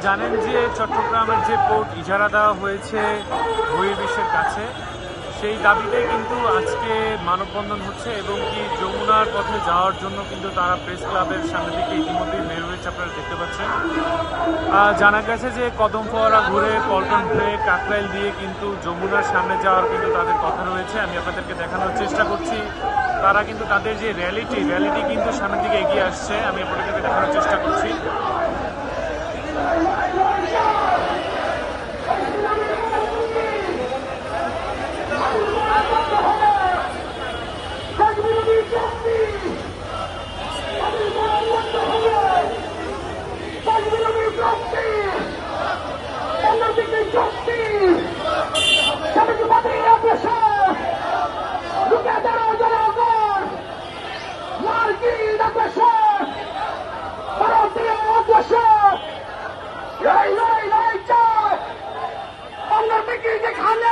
জানেন যে চট্টগ্রামের যে পোর্ট ইজারা দেওয়া হয়েছে বহির্বিশ্বের কাছে, সেই দাবিতে কিন্তু আজকে মানববন্ধন হচ্ছে এবং কি যমুনার পথে যাওয়ার জন্য কিন্তু তারা প্রেস ক্লাবের সামনে থেকে ইতিমধ্যেই বের হয়েছে, আপনারা দেখতে পাচ্ছেন। জানা গেছে যে কদমফোয়ারা ঘুরে পল্টন হয়ে কাকরাইল দিয়ে কিন্তু যমুনার সামনে যাওয়ার কিন্তু তাদের কথা রয়েছে। আমি আপনাদেরকে দেখানোর চেষ্টা করছি, তারা কিন্তু তাদের যে র্যালিটি কিন্তু সামনের দিকে এগিয়ে আসছে। আমি আপনাদেরকে দেখানোর চেষ্টা করছি। যেখানে